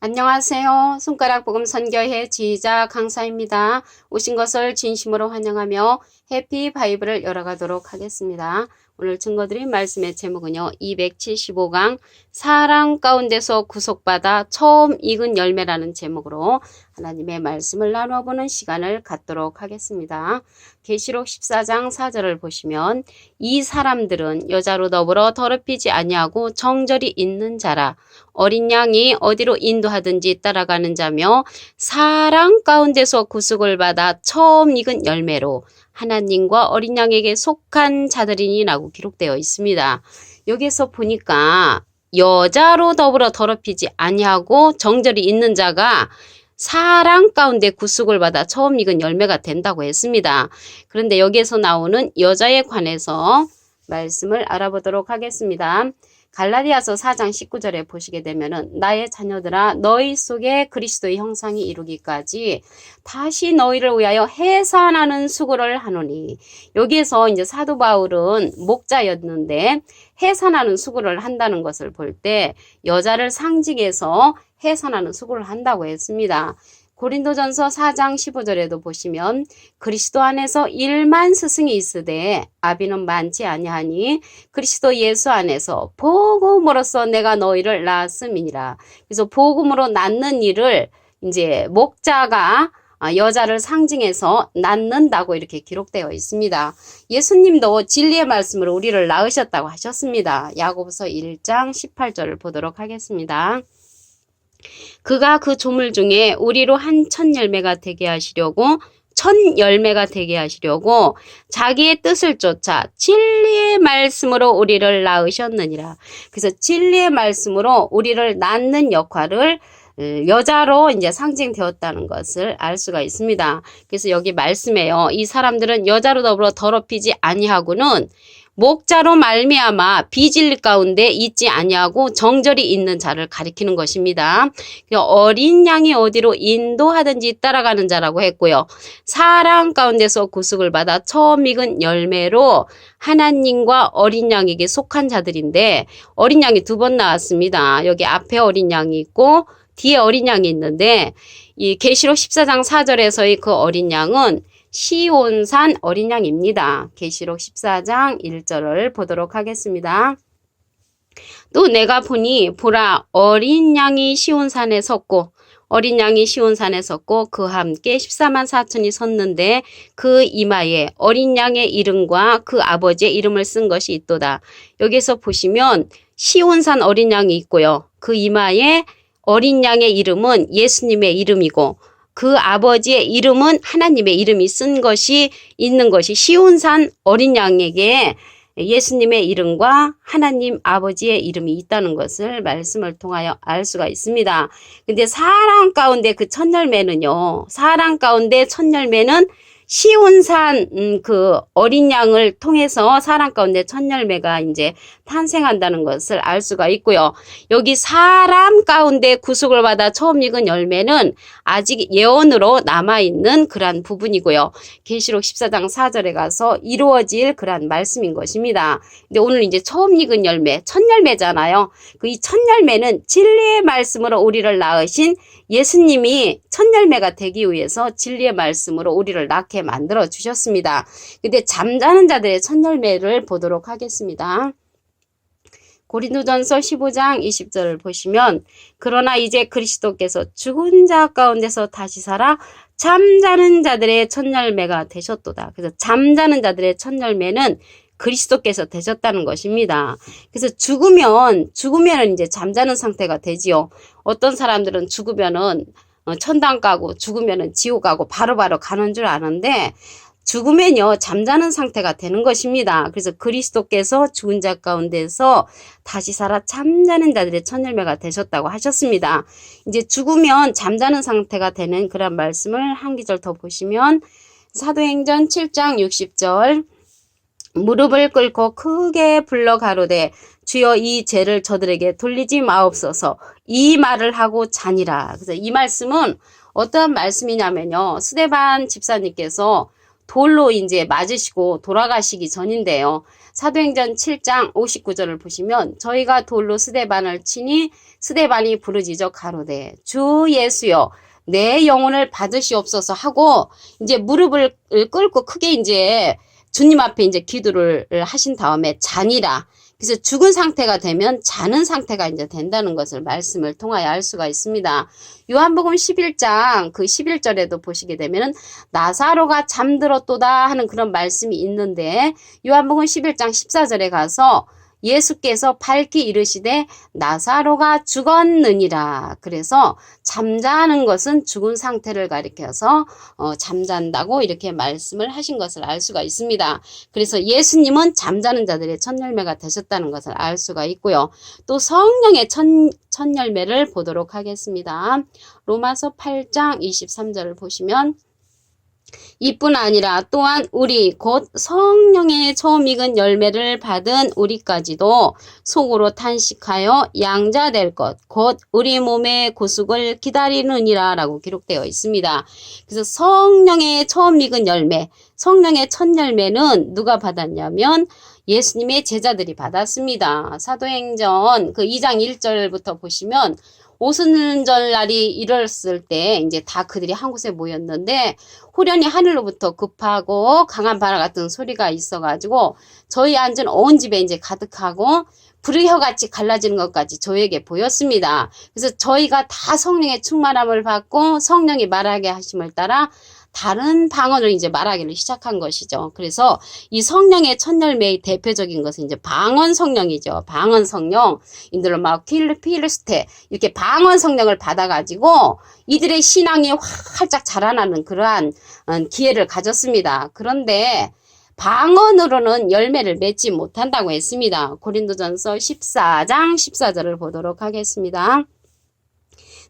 안녕하세요. 손가락 복음 선교회 지휘자 강사입니다. 오신 것을 진심으로 환영하며 해피 바이블을 열어가도록 하겠습니다. 오늘 증거드린 말씀의 제목은요. 275강 사랑 가운데서 구속받아 처음 익은 열매라는 제목으로 하나님의 말씀을 나누어보는 시간을 갖도록 하겠습니다. 계시록 14장 4절을 보시면 이 사람들은 여자로 더불어 더럽히지 아니하고 정절이 있는 자라 어린 양이 어디로 인도하든지 따라가는 자며 사랑 가운데서 구속을 받아 처음 익은 열매로 하나님과 어린 양에게 속한 자들이니라고 기록되어 있습니다. 여기서 보니까 여자로 더불어 더럽히지 아니하고 정절이 있는 자가 사랑 가운데 구속을 받아 처음 익은 열매가 된다고 했습니다. 그런데 여기에서 나오는 여자에 관해서 말씀을 알아보도록 하겠습니다. 갈라디아서 4장 19절에 보시게 되면은 나의 자녀들아 너희 속에 그리스도의 형상이 이루기까지 다시 너희를 위하여 해산하는 수고를 하노니, 여기에서 이제 사도 바울은 목자였는데 해산하는 수고를 한다는 것을 볼 때 여자를 상징해서 해산하는 수고를 한다고 했습니다. 고린도전서 4장 15절에도 보시면 그리스도 안에서 1만 스승이 있으되 아비는 많지 아니하니 그리스도 예수 안에서 복음으로써 내가 너희를 낳았음이니라. 그래서 복음으로 낳는 일을 이제 목자가 여자를 상징해서 낳는다고 이렇게 기록되어 있습니다. 예수님도 진리의 말씀으로 우리를 낳으셨다고 하셨습니다. 야고보서 1장 18절을 보도록 하겠습니다. 그가 그 조물 중에 우리로 한 첫 열매가 되게 하시려고 자기의 뜻을 쫓아 진리의 말씀으로 우리를 낳으셨느니라. 그래서 진리의 말씀으로 우리를 낳는 역할을 여자로 이제 상징되었다는 것을 알 수가 있습니다. 그래서 여기 말씀에요. 이 사람들은 여자로 더불어 더럽히지 아니하고는 목자로 말미암아 비진리 가운데 있지 아니하고 정절이 있는 자를 가리키는 것입니다. 어린 양이 어디로 인도하든지 따라가는 자라고 했고요. 사랑 가운데서 구속을 받아 처음 익은 열매로 하나님과 어린 양에게 속한 자들인데, 어린 양이 두 번 나왔습니다. 여기 앞에 어린 양이 있고 뒤에 어린 양이 있는데, 이 계시록 14장 4절에서의 그 어린 양은 시온산 어린 양입니다. 계시록 14장 1절을 보도록 하겠습니다. 또 내가 보니 보라 어린 양이 시온산에 섰고 그와 함께 14만 4천이 섰는데 그 이마에 어린 양의 이름과 그 아버지의 이름을 쓴 것이 있도다. 여기서 보시면 시온산 어린 양이 있고요. 그 이마에 어린 양의 이름은 예수님의 이름이고 그 아버지의 이름은 하나님의 이름이 쓴 것이 있는 것이 시온산 어린 양에게 예수님의 이름과 하나님 아버지의 이름이 있다는 것을 말씀을 통하여 알 수가 있습니다. 근데 사랑 가운데 그 첫 열매는요. 사랑 가운데 첫 열매는 시온산 그 어린 양을 통해서 사랑 가운데 첫 열매가 이제 탄생한다는 것을 알 수가 있고요. 여기 사람 가운데 구속을 받아 처음 익은 열매는 아직 예언으로 남아있는 그러한 부분이고요. 계시록 14장 4절에 가서 이루어질 그러한 말씀인 것입니다. 근데 오늘 이제 처음 익은 열매, 첫 열매잖아요. 그 이 첫 열매는 진리의 말씀으로 우리를 낳으신 예수님이 첫 열매가 되기 위해서 진리의 말씀으로 우리를 낳게 만들어 주셨습니다. 근데 잠자는 자들의 첫 열매를 보도록 하겠습니다. 고린도전서 15장 20절을 보시면 그러나 이제 그리스도께서 죽은 자 가운데서 다시 살아 잠자는 자들의 첫 열매가 되셨도다. 그래서 잠자는 자들의 첫 열매는 그리스도께서 되셨다는 것입니다. 그래서 죽으면 이제 잠자는 상태가 되지요. 어떤 사람들은 죽으면은 천당 가고 죽으면은 지옥 가고 바로바로 가는 줄 아는데 죽으면요 잠자는 상태가 되는 것입니다. 그래서 그리스도께서 죽은 자 가운데서 다시 살아 잠자는 자들의 첫 열매가 되셨다고 하셨습니다. 이제 죽으면 잠자는 상태가 되는 그런 말씀을 한 기절 더 보시면 사도행전 7장 60절 무릎을 꿇고 크게 불러 가로되 주여 이 죄를 저들에게 돌리지 마옵소서 이 말을 하고 자니라. 그래서 이 말씀은 어떠한 말씀이냐면요. 스데반 집사님께서 돌로 이제 맞으시고 돌아가시기 전인데요. 사도행전 7장 59절을 보시면 저희가 돌로 스데반을 치니 스데반이 부르짖어 가로되 주 예수여 내 영혼을 받으시옵소서 하고 이제 무릎을 꿇고 크게 이제 주님 앞에 이제 기도를 하신 다음에 자니라. 그래서 죽은 상태가 되면 자는 상태가 이제 된다는 것을 말씀을 통하여 알 수가 있습니다. 요한복음 11장 그 11절에도 보시게 되면은 나사로가 잠들었도다 하는 그런 말씀이 있는데 요한복음 11장 14절에 가서 예수께서 밝히 이르시되 나사로가 죽었느니라. 그래서 잠자는 것은 죽은 상태를 가리켜서 잠잔다고 이렇게 말씀을 하신 것을 알 수가 있습니다. 그래서 예수님은 잠자는 자들의 첫 열매가 되셨다는 것을 알 수가 있고요. 또 성령의 첫 열매를 보도록 하겠습니다. 로마서 8장 23절을 보시면 이뿐 아니라 또한 우리 곧 성령의 처음 익은 열매를 받은 우리까지도 속으로 탄식하여 양자될 것 곧 우리 몸의 구속을 기다리느니라 라고 기록되어 있습니다. 그래서 성령의 처음 익은 열매, 성령의 첫 열매는 누가 받았냐면 예수님의 제자들이 받았습니다. 사도행전 그 2장 1절부터 보시면 오순절 날이 이뤘을 때 이제 다 그들이 한 곳에 모였는데 후련히 하늘로부터 급하고 강한 바람 같은 소리가 있어가지고 저희 앉은 온 집에 이제 가득하고 불의 혀같이 갈라지는 것까지 저에게 보였습니다. 그래서 저희가 다 성령의 충만함을 받고 성령이 말하게 하심을 따라 다른 방언을 이제 말하기를 시작한 것이죠. 그래서 이 성령의 첫 열매의 대표적인 것은 이제 방언 성령이죠. 방언 성령. 인들로 막 필리스테 이렇게 방언 성령을 받아가지고 이들의 신앙이 활짝 자라나는 그러한 기회를 가졌습니다. 그런데 방언으로는 열매를 맺지 못한다고 했습니다. 고린도전서 14장 14절을 보도록 하겠습니다.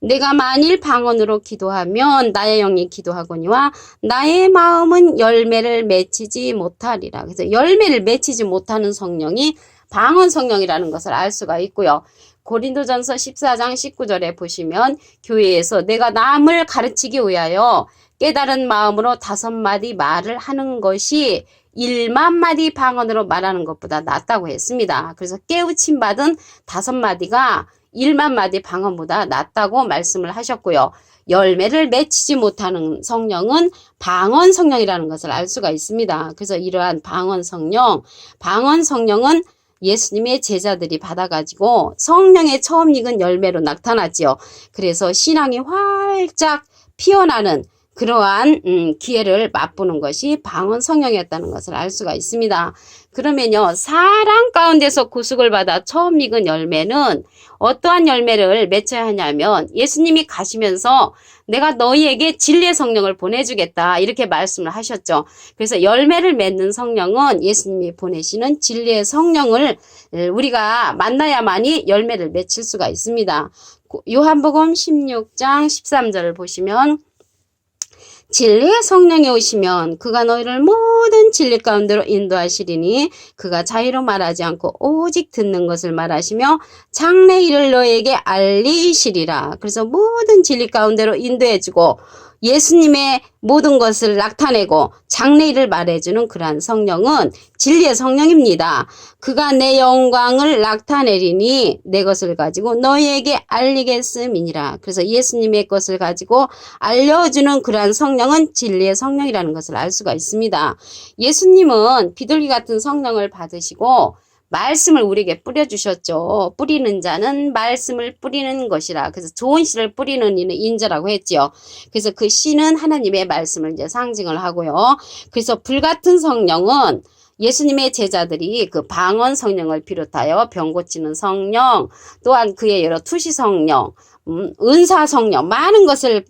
내가 만일 방언으로 기도하면 나의 영이 기도하거니와 나의 마음은 열매를 맺히지 못하리라. 그래서 열매를 맺히지 못하는 성령이 방언 성령이라는 것을 알 수가 있고요. 고린도전서 14장 19절에 보시면 교회에서 내가 남을 가르치기 위하여 깨달은 마음으로 5마디 말을 하는 것이 1만 마디 방언으로 말하는 것보다 낫다고 했습니다. 그래서 깨우침 받은 5마디가 1만 마디 방언보다 낫다고 말씀을 하셨고요. 열매를 맺히지 못하는 성령은 방언 성령이라는 것을 알 수가 있습니다. 그래서 이러한 방언 성령은 예수님의 제자들이 받아가지고 성령의 처음 익은 열매로 나타났지요. 그래서 신앙이 활짝 피어나는 그러한 기회를 맛보는 것이 방언 성령이었다는 것을 알 수가 있습니다. 그러면요, 사랑 가운데서 구속을 받아 처음 익은 열매는 어떠한 열매를 맺혀야 하냐면 예수님이 가시면서 내가 너희에게 진리의 성령을 보내주겠다 이렇게 말씀을 하셨죠. 그래서 열매를 맺는 성령은 예수님이 보내시는 진리의 성령을 우리가 만나야만이 열매를 맺힐 수가 있습니다. 요한복음 16장 13절을 보시면 진리의 성령이 오시면 그가 너희를 모든 진리 가운데로 인도하시리니 그가 자유로 말하지 않고 오직 듣는 것을 말하시며 장래 일을 너희에게 알리시리라. 그래서 모든 진리 가운데로 인도해주고 예수님의 모든 것을 나타내고 장래 일을 말해주는 그러한 성령은 진리의 성령입니다. 그가 내 영광을 나타내리니 내 것을 가지고 너희에게 알리겠음이니라. 그래서 예수님의 것을 가지고 알려주는 그러한 성령은 진리의 성령이라는 것을 알 수가 있습니다. 예수님은 비둘기 같은 성령을 받으시고 말씀을 우리에게 뿌려주셨죠. 뿌리는 자는 말씀을 뿌리는 것이라. 그래서 좋은 씨를 뿌리는 이는 인자라고 했지요. 그래서 그 씨는 하나님의 말씀을 이제 상징을 하고요. 그래서 불같은 성령은 예수님의 제자들이 그 방언 성령을 비롯하여 병 고치는 성령, 또한 그의 여러 투시 성령, 은사 성령, 많은 것을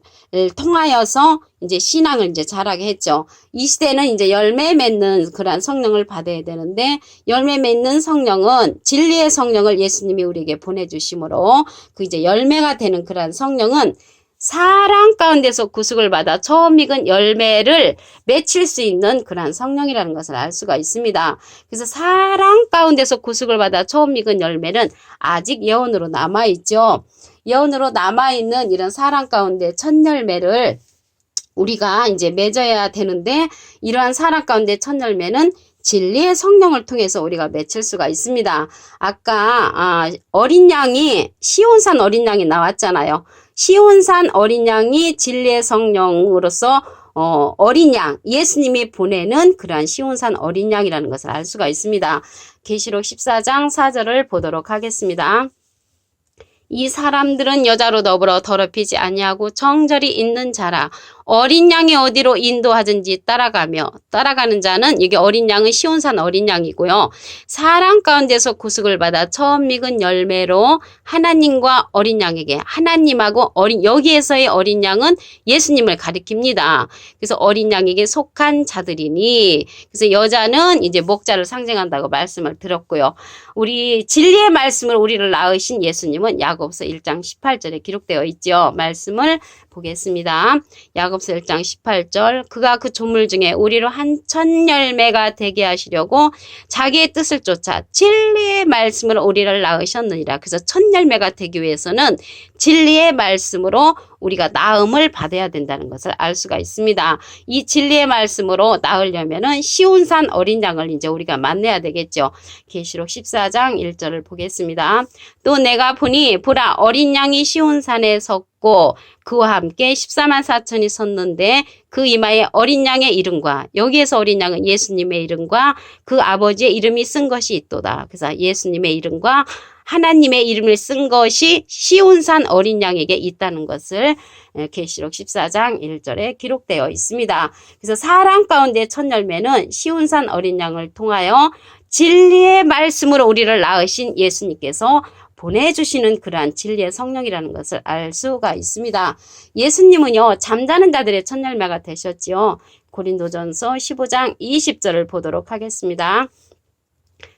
통하여서 이제 신앙을 이제 자라게 했죠. 이 시대는 이제 열매 맺는 그러한 성령을 받아야 되는데, 열매 맺는 성령은 진리의 성령을 예수님이 우리에게 보내주심으로 그 이제 열매가 되는 그러한 성령은 사랑 가운데서 구속을 받아 처음 익은 열매를 맺힐 수 있는 그러한 성령이라는 것을 알 수가 있습니다. 그래서 사랑 가운데서 구속을 받아 처음 익은 열매는 아직 예언으로 남아있죠. 예언으로 남아있는 이런 사랑 가운데 첫 열매를 우리가 이제 맺어야 되는데 이러한 사랑 가운데 첫 열매는 진리의 성령을 통해서 우리가 맺힐 수가 있습니다. 아까 어린 양이 시온산 어린 양이 나왔잖아요. 시온산 어린 양이 진리의 성령으로서 어린 양, 예수님이 보내는 그러한 시온산 어린 양이라는 것을 알 수가 있습니다. 계시록 14장 4절을 보도록 하겠습니다. 이 사람들은 여자로 더불어 더럽히지 아니하고 정절이 있는 자라. 어린 양이 어디로 인도하든지 따라가는 자는, 이게 어린 양은 시온산 어린 양이고요. 사랑 가운데서 구속을 받아 처음 익은 열매로 하나님과 어린 양에게, 하나님하고 여기에서의 어린 양은 예수님을 가리킵니다. 그래서 어린 양에게 속한 자들이니, 그래서 여자는 이제 목자를 상징한다고 말씀을 드렸고요. 우리 진리의 말씀을 우리를 낳으신 예수님은 야고보서 1장 18절에 기록되어 있죠. 말씀을 보겠습니다. 야고보서 1장 18절, 그가 그 조물 중에 우리로 한 첫 열매가 되게 하시려고 자기의 뜻을 쫓아 진리의 말씀으로 우리를 낳으셨느니라. 그래서 첫 열매가 되기 위해서는 진리의 말씀으로 우리가 낳음을 받아야 된다는 것을 알 수가 있습니다. 이 진리의 말씀으로 낳으려면은 시온산 어린 양을 이제 우리가 만나야 되겠죠. 계시록 14장 1절을 보겠습니다. 또 내가 보니 보라 어린 양이 시온산에 섰고 그와 함께 14만 4천이 섰는데 그 이마에 어린 양의 이름과, 여기에서 어린 양은 예수님의 이름과 그 아버지의 이름이 쓴 것이 있도다. 그래서 예수님의 이름과 하나님의 이름을 쓴 것이 시온산 어린 양에게 있다는 것을 계시록 14장 1절에 기록되어 있습니다. 그래서 사랑 가운데 첫 열매는 시온산 어린 양을 통하여 진리의 말씀으로 우리를 낳으신 예수님께서 보내주시는 그러한 진리의 성령이라는 것을 알 수가 있습니다. 예수님은요, 잠자는 자들의 첫 열매가 되셨지요. 고린도전서 15장 20절을 보도록 하겠습니다.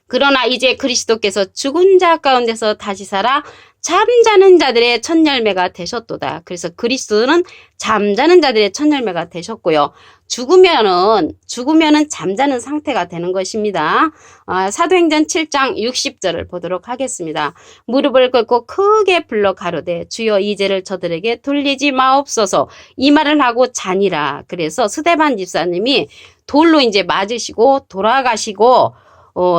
그러나 이제 그리스도께서 죽은 자 가운데서 다시 살아 잠자는 자들의 첫 열매가 되셨도다. 그래서 그리스도는 잠자는 자들의 첫 열매가 되셨고요. 죽으면은 잠자는 상태가 되는 것입니다. 사도행전 7장 60절을 보도록 하겠습니다. 무릎을 꿇고 크게 불러 가로되 주여 이 죄를 저들에게 돌리지 마옵소서, 이 말을 하고 자니라. 그래서 스데반 집사님이 돌로 이제 맞으시고 돌아가시고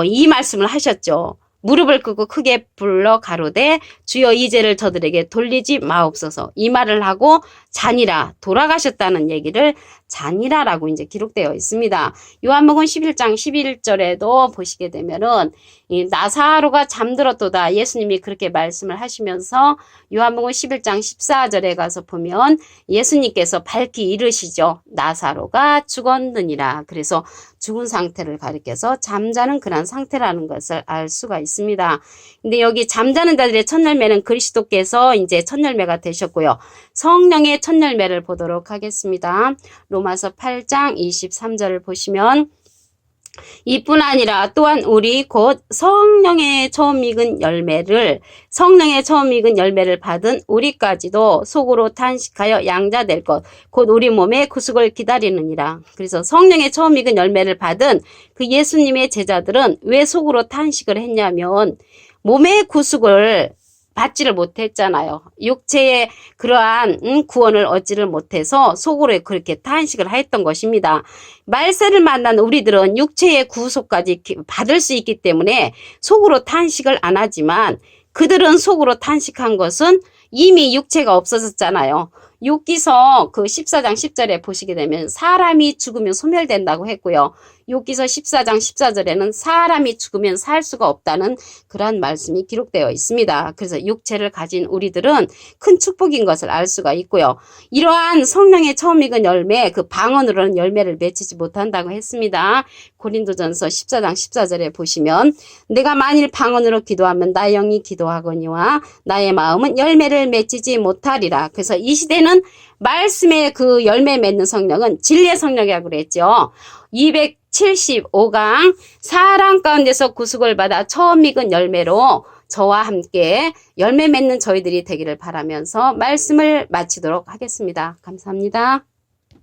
이 말씀을 하셨죠. 무릎을 꿇고 크게 불러 가로되 주여 이 죄를 저들에게 돌리지 마옵소서, 이 말을 하고 자니라, 돌아가셨다는 얘기를 자니라라고 이제 기록되어 있습니다. 요한복음 11장 11절에도 보시게 되면은 이 나사로가 잠들었도다, 예수님이 그렇게 말씀을 하시면서 요한복음 11장 14절에 가서 보면 예수님께서 밝히 이르시죠. 나사로가 죽었느니라. 그래서 죽은 상태를 가리켜서 잠자는 그런 상태라는 것을 알 수가 있습니다. 근데 여기 잠자는 자들의 첫 열매는 그리스도께서 이제 첫 열매가 되셨고요. 성령의 첫 열매를 보도록 하겠습니다. 로마서 8장 23절을 보시면 이뿐 아니라 또한 우리 곧 성령의 처음 익은 열매를 받은 우리까지도 속으로 탄식하여 양자될 것 곧 우리 몸의 구속을 기다리느니라. 그래서 성령의 처음 익은 열매를 받은 그 예수님의 제자들은 왜 속으로 탄식을 했냐면 몸의 구속을 받지를 못했잖아요. 육체의 그러한 구원을 얻지를 못해서 속으로 그렇게 탄식을 했던 것입니다. 말세를 만난 우리들은 육체의 구속까지 받을 수 있기 때문에 속으로 탄식을 안 하지만 그들은 속으로 탄식한 것은 이미 육체가 없어졌잖아요. 욥기서 그 14장 10절에 보시게 되면 사람이 죽으면 소멸된다고 했고요. 욥기서 14장 14절에는 사람이 죽으면 살 수가 없다는 그러한 말씀이 기록되어 있습니다. 그래서 육체를 가진 우리들은 큰 축복인 것을 알 수가 있고요. 이러한 성령의 처음 익은 열매, 그 방언으로는 열매를 맺히지 못한다고 했습니다. 고린도전서 14장 14절에 보시면 내가 만일 방언으로 기도하면 나의 영이 기도하거니와 나의 마음은 열매를 맺히지 못하리라. 그래서 이 시대는 말씀의 그 열매 맺는 성령은 진리의 성령이라고 그랬죠. 275강 사랑 가운데서 구속을 받아 처음 익은 열매로 저와 함께 열매 맺는 저희들이 되기를 바라면서 말씀을 마치도록 하겠습니다. 감사합니다.